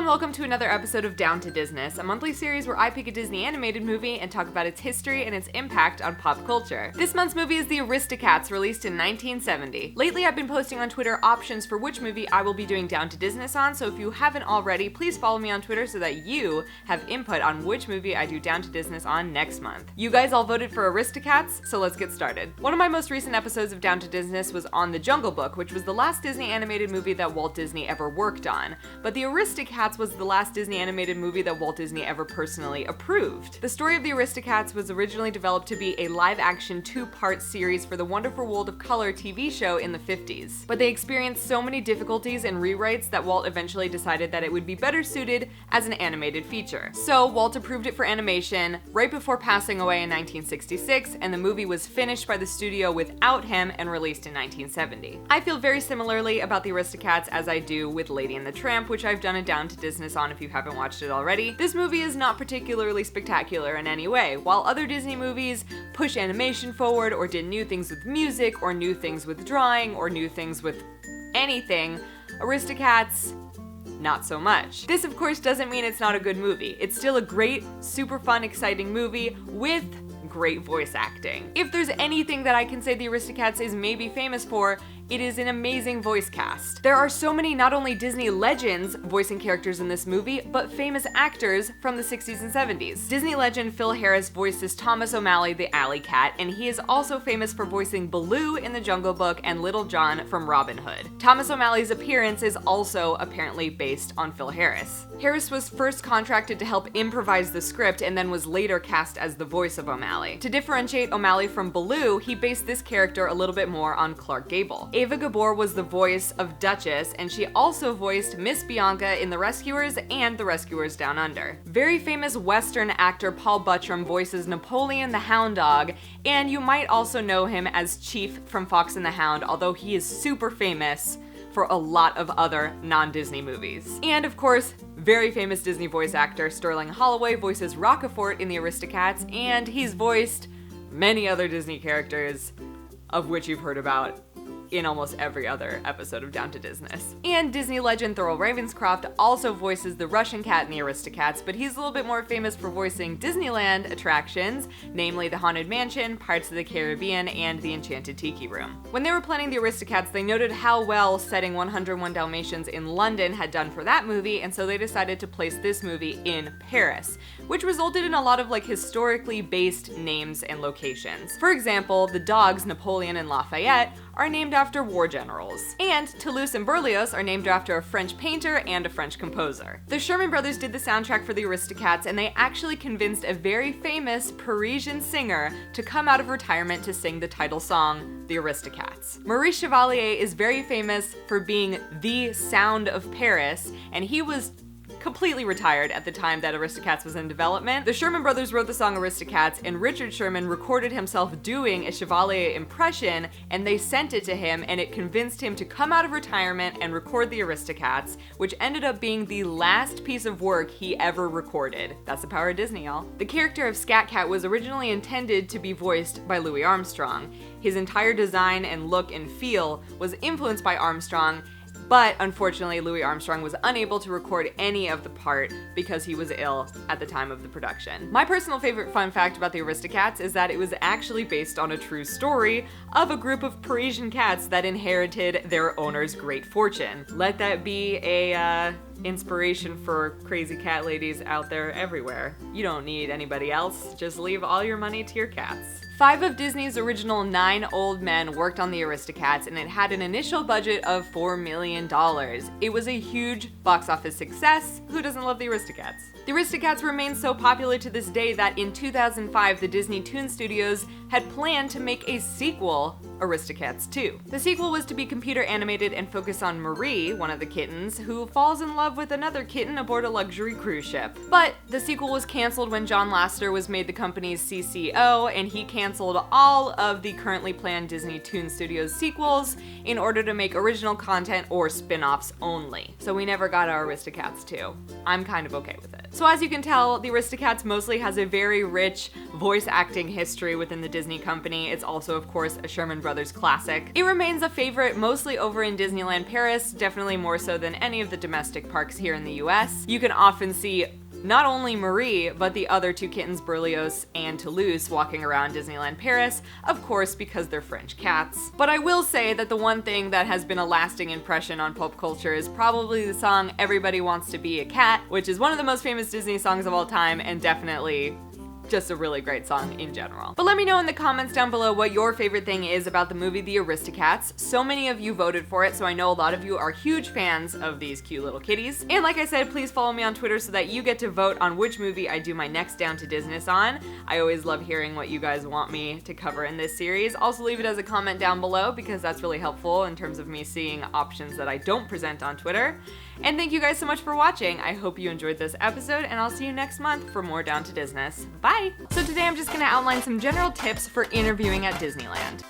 and welcome to another episode of Down to Disness, a monthly series where I pick a Disney animated movie and talk about its history and its impact on pop culture. This month's movie is the Aristocats, released in 1970. Lately, I've been posting on Twitter options for which movie I will be doing Down to Disness on, so if you haven't already, please follow me on Twitter so that you have input on which movie I do Down to Disness on next month. You guys all voted for Aristocats, so let's get started. One of my most recent episodes of Down to Disness was on The Jungle Book, which was the last Disney animated movie that Walt Disney ever worked on. But the Aristocats was the last Disney animated movie that Walt Disney ever personally approved. The story of the Aristocats was originally developed to be a live-action two-part series for the Wonderful World of Color TV show in the 50s. But they experienced so many difficulties and rewrites that Walt eventually decided that it would be better suited as an animated feature. So Walt approved it for animation right before passing away in 1966, and the movie was finished by the studio without him and released in 1970. I feel very similarly about the Aristocats as I do with Lady and the Tramp, which I've done a Down to Disness on if you haven't watched it already. This movie is not particularly spectacular in any way. While other Disney movies push animation forward or did new things with music or new things with drawing or new things with anything, Aristocats, not so much. This of course doesn't mean it's not a good movie. It's still a great, super fun, exciting movie with great voice acting. If there's anything that I can say the Aristocats is maybe famous for, it is an amazing voice cast. There are so many not only Disney legends voicing characters in this movie, but famous actors from the 60s and 70s. Disney legend Phil Harris voices Thomas O'Malley the Alley Cat, and he is also famous for voicing Baloo in The Jungle Book and Little John from Robin Hood. Thomas O'Malley's appearance is also apparently based on Phil Harris. Harris was first contracted to help improvise the script and then was later cast as the voice of O'Malley. To differentiate O'Malley from Baloo, he based this character a little bit more on Clark Gable. Ava Gabor was the voice of Duchess, and she also voiced Miss Bianca in The Rescuers and The Rescuers Down Under. Very famous Western actor Paul Buttram voices Napoleon the Hound Dog, and you might also know him as Chief from Fox and the Hound, although he is super famous for a lot of other non-Disney movies. And of course, very famous Disney voice actor Sterling Holloway voices Rockefort in The Aristocats, and he's voiced many other Disney characters, of which you've heard about in almost every other episode of Down to Disness. And Disney legend Thurl Ravenscroft also voices the Russian cat in the Aristocats, but he's a little bit more famous for voicing Disneyland attractions, namely the Haunted Mansion, Pirates of the Caribbean, and the Enchanted Tiki Room. When they were planning the Aristocats, they noted how well setting 101 Dalmatians in London had done for that movie, and so they decided to place this movie in Paris, which resulted in a lot of historically based names and locations. For example, the dogs Napoleon and Lafayette are named after war generals, and Toulouse and Berlioz are named after a French painter and a French composer. The Sherman Brothers did the soundtrack for the Aristocats, and they actually convinced a very famous Parisian singer to come out of retirement to sing the title song, The Aristocats. Maurice Chevalier is very famous for being the sound of Paris, and he was completely retired at the time that Aristocats was in development. The Sherman Brothers wrote the song Aristocats, and Richard Sherman recorded himself doing a Chevalier impression, and they sent it to him, and it convinced him to come out of retirement and record the Aristocats, which ended up being the last piece of work he ever recorded. That's the power of Disney, y'all. The character of Scat Cat was originally intended to be voiced by Louis Armstrong. His entire design and look and feel was influenced by Armstrong, but unfortunately, Louis Armstrong was unable to record any of the part because he was ill at the time of the production. My personal favorite fun fact about the Aristocats is that it was actually based on a true story of a group of Parisian cats that inherited their owner's great fortune. Let that be a inspiration for crazy cat ladies out there everywhere. You don't need anybody else, just leave all your money to your cats. 5 of Disney's original 9 old men worked on the Aristocats, and it had an initial budget of $4 million. It was a huge box office success. Who doesn't love the Aristocats? The Aristocats remain so popular to this day that in 2005, the Disney Toon Studios had planned to make a sequel, Aristocats 2. The sequel was to be computer animated and focus on Marie, one of the kittens, who falls in love with another kitten aboard a luxury cruise ship. But the sequel was canceled when John Lasseter was made the company's CCO, and he canceled canceled all of the currently planned Disney Toon Studios sequels in order to make original content or spin-offs only. So we never got our Aristocats 2. I'm kind of okay with it. So as you can tell, the Aristocats mostly has a very rich voice acting history within the Disney company. It's also, of course, a Sherman Brothers classic. It remains a favorite mostly over in Disneyland Paris, definitely more so than any of the domestic parks here in the US. You can often see not only Marie, but the other two kittens, Berlioz and Toulouse, walking around Disneyland Paris, of course because they're French cats. But I will say that the one thing that has been a lasting impression on pop culture is probably the song Everybody Wants to Be a Cat, which is one of the most famous Disney songs of all time and definitely just a really great song in general. But let me know in the comments down below what your favorite thing is about the movie The Aristocats. So many of you voted for it, so I know a lot of you are huge fans of these cute little kitties. And like I said, please follow me on Twitter so that you get to vote on which movie I do my next Down to Disness on. I always love hearing what you guys want me to cover in this series. Also leave it as a comment down below because that's really helpful in terms of me seeing options that I don't present on Twitter. And thank you guys so much for watching. I hope you enjoyed this episode, and I'll see you next month for more Down to Disness. Bye! So today I'm just gonna outline some general tips for interviewing at Disneyland.